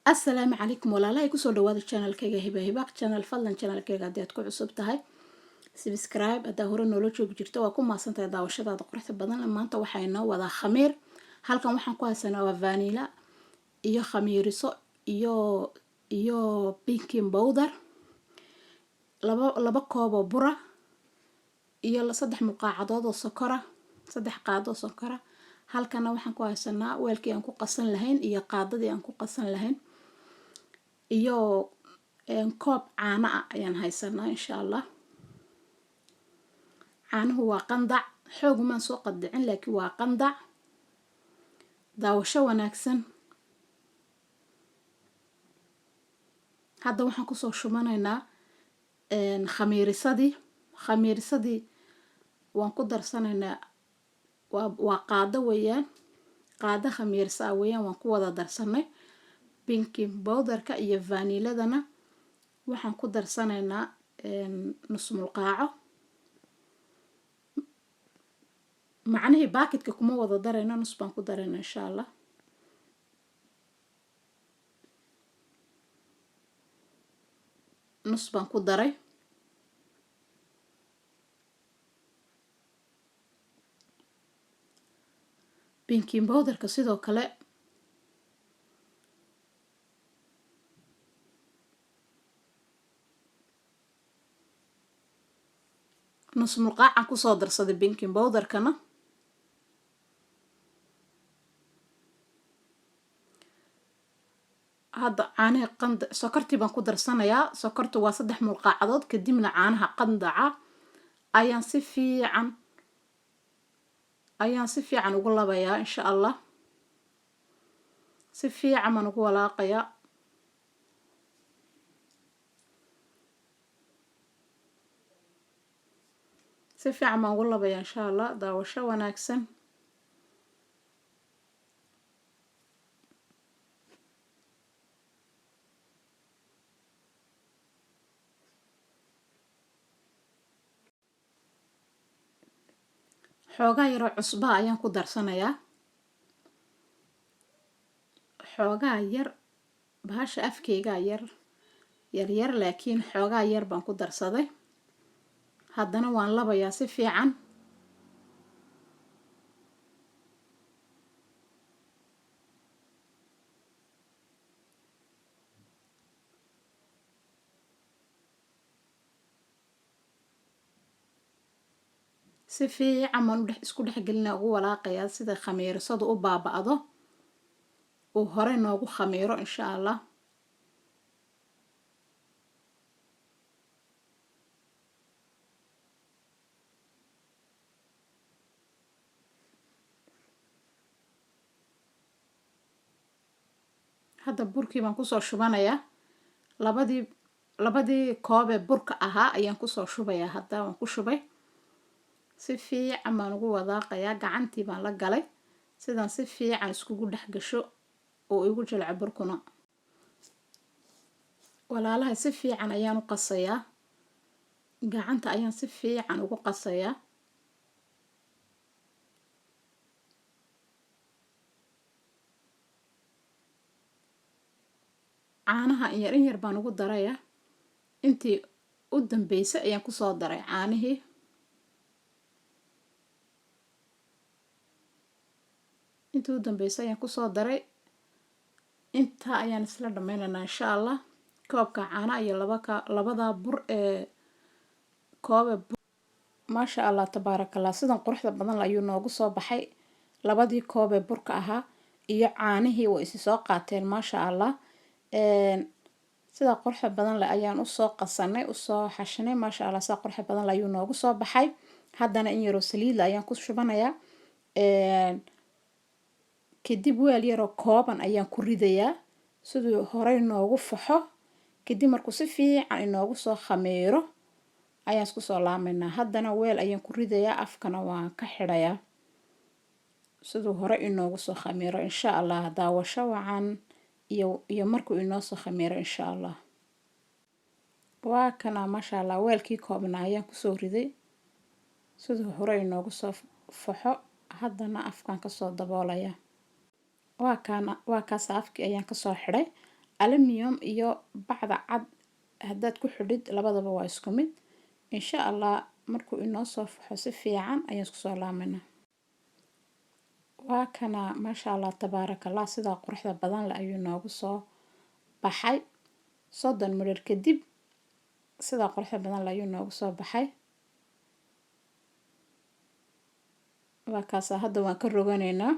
السلام عليكم walaalahay kusoo dhawaada channelkayga hibahibaaq channel fadlan channelkayga hadii aad ku cusub tahay subscribe hadaa hore noola joog jirto waa ku maasantahay daawashadaada quruxda badan maanta waxaa inoo wadaa khamiir halkan waxaan ku haysanaa waa vanilla iyo khamiiriso iyo baking powder laba koob oo bura iyo 3 mulqaacadood oo sokora 3 qaado oo sokora halkan waxaan ku haysanaa weelkii aan ku qasan lahayn iyo qaadadii aan ku qasan lahayn iyo koob caano ah ayaan haysanaa insha Allah caanuhu waa qandac xoog ma soo qadicin laakiin waa qandac daawasho wanaagsan hadda waxaan ku soo shumanaynaa khamiirisadii waan ku darsanaynaa waa qaado weeyaan qaado khamiirsa weeyaan waan ku wada darsanay baking powderka iyo vanilladana waxaan ku darsanaynaa nus mulqaaco macnaheedu baaketka kuma wada darayna nus baan ku daraynaa insha Allah nus baan ku daray baking powderka sidoo kale nus mulqaacan ku soo darsaday baking powderkana hadda caanaha qandac sokortii baan ku darsanayaa sokortu waa 3 mulqaacadood kadibna caanaha qandaca ayaan si fiican ugu labayaa insha Allah si fiican aan ugu walaaqayaa si fiican aan ugu labayaa insha Allah daawasho wanaagsan xoogaa yar cusba ayaan ku darsanayaa xoogaa yar bahasha afkeyga yar laakiin xoogaa yar baan ku darsaday haddana waan labayaa si fiican si fiican baan isku dhex gelinaa ugu walaaqayaa sida khamiirisadu u baaba'do oo hore noogu khamiiro insha Allah hadda burkii baan ku soo shubanayaa labadii koob ee burka ahaa ayaan ku soo shubayaa hadda waan ku shubay si fiican baan ugu walaaqayaa gacantii baan la galay sidaan si fiican iskugu dhex gasho oo igu jilca burkuna walaalahay si fiican ayaan u qasayaa gacanta ayaan si fiican ugu qasayaa caanaha in yar baan ugu darayaa intii u dambeysay ayaan ku soo daray caanihii intii u dambeysay ayaan ku soo daray inta ayaan isla dhameynaa insha Allah koobka caana iyo labada bur ee koob maasha Allah tabarakallah sidan quruxda badan ayuu noogu soo baxay labadii koob ee burka ahaa iyo caanihii way is soo qaateen maasha Allah sida quruxda badan la ayaan u soo qasanay u soo xashanay maasha Allah sida quruxda badan ayuu noogu soo baxay haddana in yar oo saliid ayaan ku shubanayaa kadib weel yar oo kooban ayaan ku ridayaa sidoo hore noogu faxo kadib markuu si fiican inoogu soo khamiiro ayaan isku soo laameynaa haddana weel ayaan ku ridayaa afkana waan ka xidhayaa sidoo hore inoogu soo khamiiro insha Allah daawasho wacan iyo markuu inoo soo khamiiro insha Allah waa kana maasha Allah weelkii koobna ayaan ku soo riday sidoo hore inoogu soo faxo haddana afkan ka soo daboolaya waa kaas afkii ayaan ka soo xidhay aluminium iyo bacda cad haddaad ku xidhid labadaba waa isku mid. insha allah markuu inoo soo faxo si fiican ayaan isku soo laamayna. waa kana maasha allah tabaarakallah sidaa quruxda badan leh ayuu noogu soo baxay 30 mirir kadib. sidaa quruxda badan leh ayuu noogu soo baxay. waa kaasa hadda waan ka roganaynaa.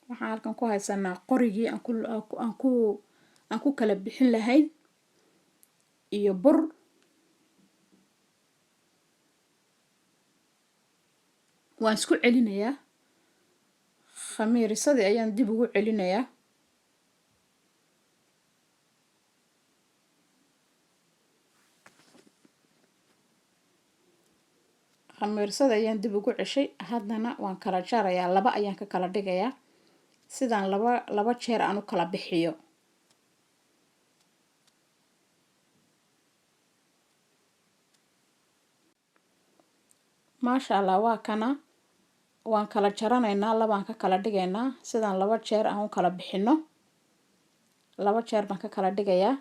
waxaan halkan ku haysanaa qorigii aan ku kala bixin lahayn iyo bur. waan isku celinayaa khamiirisadii ayaan dib ugu celinayaa. khamiirsada ayaan dib ugu ceshay. haddana waan kala jarayaa, laba ayaan ka kala dhigayaa sidaan laba jeer aan u kala bixiyo. maasha allah waa kana waan kala jaranaynaa, labaan ka kala dhigaynaa sidaan laba jeer aan u kala bixino. laba jeer baan ka kala dhigayaa.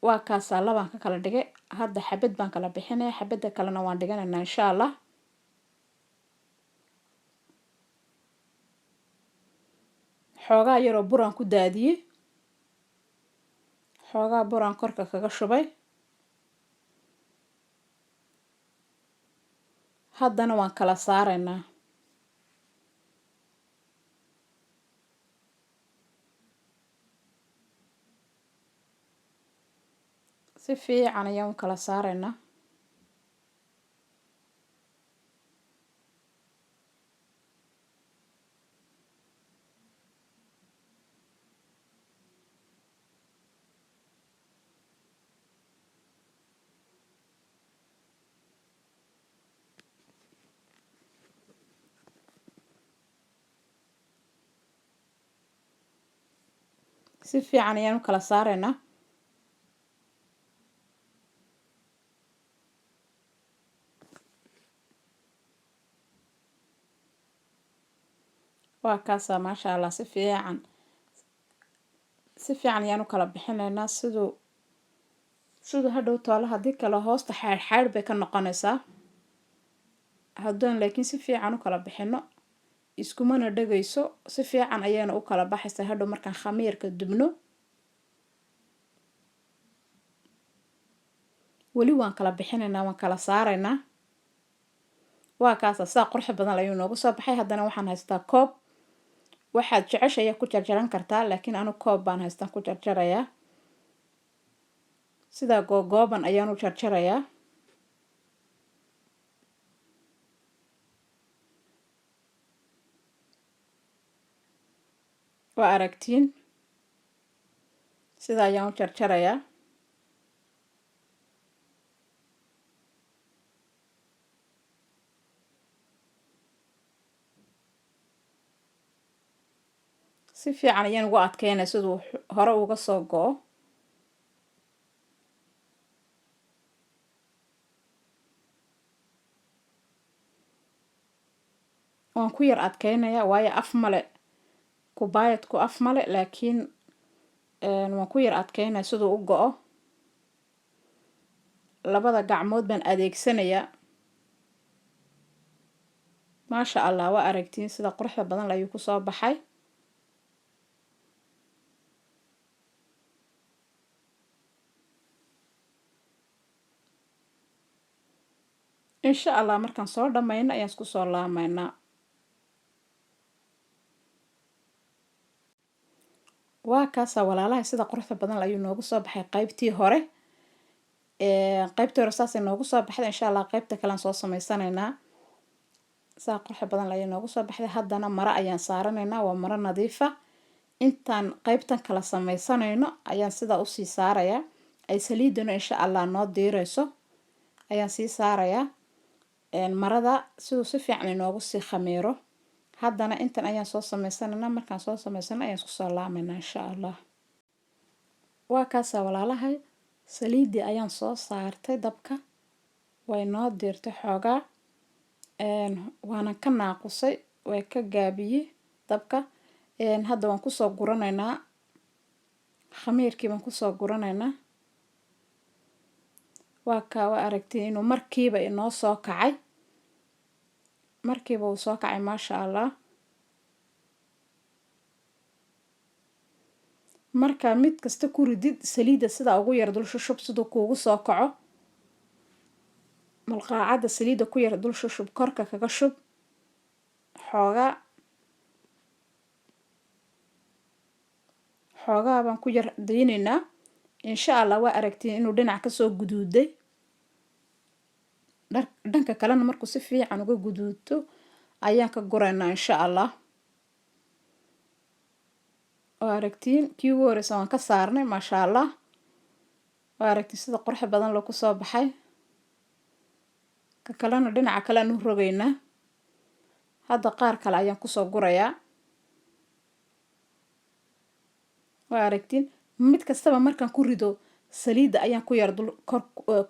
waa kaasa labaan ka kala dhigay. hadda xabad baan kala bixinaya, xabada kalena waan dhiganaynaa insha allah. xoogaa yaroo buraan ku daadiyey, xoogaa buraan korka kaga shubay. haddana waan kala saaraynaa. si fiican ayaan u kala saaraynaa. si fiican ayaan u kala saaraynaa. waa kaasa maasha allah si fiican ayaan u kala bixinaynaa siduu hadhow toolo haddii kale hoosta xaydh bay ka noqonaysaa. haddaan laakiin si fiican u kala bixino iskumana dhagayso, si fiican ayayna u kala baxaysaa hadhow markaan khamiirka dubno. weli waan kala bixinaynaa, waan kala saaraynaa. waa kaasa saa quruxda badan ayuu noogu soo baxay. haddana waxaan haystaa koob. waxaad jeceshayaa ku jarjaran kartaa, laakiin anu koob baan haystaan ku jarjarayaa. sidaa googooban ayaan u jarjarayaa. waa aragtiin sidaa ayaan u jarjarayaa. si fiican ayaan ugu adkeynaya siduu hore uga soo go'o. waan ku yar adkeynayaa waayo af male, kubaayadku af male, laakiin waan ku yar adkeynaya siduu u go'o. labada gacmood baan adeegsanayaa. maasha allah waa aragtiin sida quruxda badan ayuu ku soo baxay. insha allah markaan soo dhamayno ayaan isku soo laamaynaa. waa kaasa walaalahay sida quruxda badan ayuu noogu soo baxay qaybtii hore. qaybtii hore saasay noogu soo baxday. insha allah qaybta kalean soo samaysanaynaa. saa quruxda badan ayay noogu soo baxday. haddana maro ayaan saaranaynaa, waa maro nadiifa. intaan qaybtan kala samaysanayno ayaan sidaa usii saarayaa. ay saliidana insha allah noo diirayso ayaan sii saarayaa marada siduu si fiican inoogu sii khamiiro. haddana intan ayaan soo samaysanaynaa. markaan soo samaysano ayaan isku soo laamaynaa insha allah. waa kaasa walaalahay saliidii ayaan soo saartay dabka, way noo diirtay xoogaa. waanan ka naaqusay, way ka gaabiyey dabka. hadda waan kusoo guranaynaa khamiirkii baan kusoo guranaynaa waa aragtay inuu markiiba inoo soo kacay markiiba uu soo kacay maasha allah marka mid kasta ku ridid saliida sida ugu yar dul shushub sidoo kuugu soo kaco malqaacada saliida ku yar dul shushub korka kaga shub xoogaa baan ku yar daynaynaa insha allah waa aragtiin inuu dhinac kasoo guduuday dhanka kalena markuu si fiican uga guduuto ayaan ka guraynaa insha allah waa aragtiin kii ugu horeysa waan ka saarnay maasha allah waa aragtiin sida qurux badan loo kusoo baxay ka kalena dhinaca kale aan u rogaynaa hadda qaar kale ayaan kusoo gurayaa waa aragtiin mid kastaba markaan ku rido saliida ayaan ku yar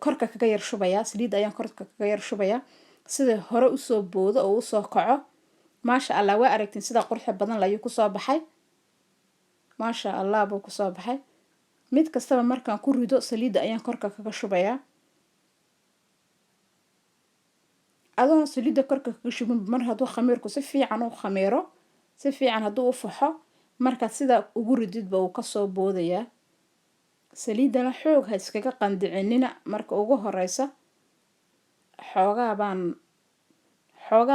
korka kaga yar shubayaa saliida ayaan korka kaga yar shubayaa sida hore usoo boodo oo usoo kaco maasha allah waa aragtiin sida qurux badan la ayuu kusoo baxay maasha allah buu kusoo baxay mid kastaba markaan ku rido saliida ayaan korka kaga shubayaa adoon saliida korka kaga shubin mar hadduu khamiirku si fiican u khamiiro si fiican hadduu u faxo marka sida ugu rididba uu kasoo boodayaa saliidana xoog ha iskaga qandicinina marka ugu horeysa xoogaa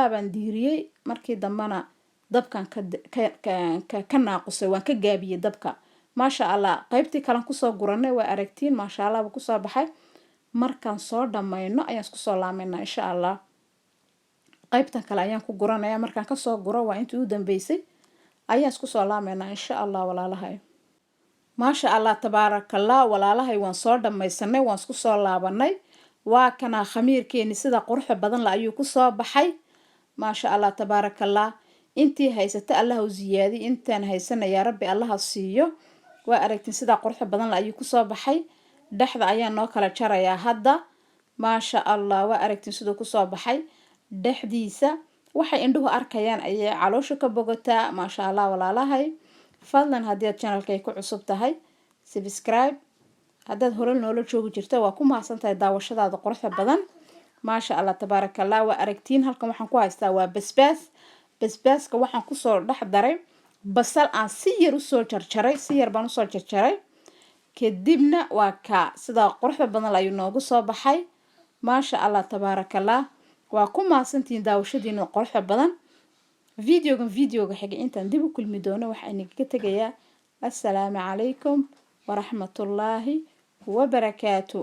baan diiriyey markii dambana dabkan ka naaqusay waan ka gaabiyey dabka maasha allah qaybtii kalan kusoo guranay waa aragtiin maasha allah buu kusoo baxay markaan soo dhammayno ayaan isku soo laamaynaa insha allah qaybtan kale ayaan ku guranayaa markaan kasoo guro waa intii u dambeysay ayaan isku soo laamaynaa insha allah walaalahay maasha allah tabaarakallah walaalahay waan soo dhammaysanay waan isku soo laabanay waa kana khamiirkeeni sida quruxda badan la ayuu kusoo baxay maasha allah tabaarakallah intii haysata allah u ziyaadi intaan haysana yaa rabbi allaha siiyo waa aragtiin sida quruxda badan la ayuu kusoo baxay dhexda ayaan noo kala jarayaa hadda maasha allah waa aragtiin siduu kusoo baxay dhexdiisa waxay indhuhu arkayaan ayay caloosha ka bogataa maasha allah walaalahay fadlan haddii aad channelkay ku cusub tahay subscribe haddaad hore noola joogi jirta waa ku mahadsan tahay daawashadaada quruxda badan maasha allah tabaarakallah waa aragtiin halkan waxaan ku haystaa waa basbaaska waxaan kusoo dhex daray basal aan si yar usoo jarjaray si yar baan usoo jarjaray kadibna waa ka sida quruxda badan ayuu noogu soo baxay maasha allah tabaarakallah waa ku mahadsantihiin daawashadiina quruxda badan videoga xiga intaan dib u kulmi doono waxaan idinkaga tegayaa assalaamu calaykum waraxmatullaahi wabarakaatu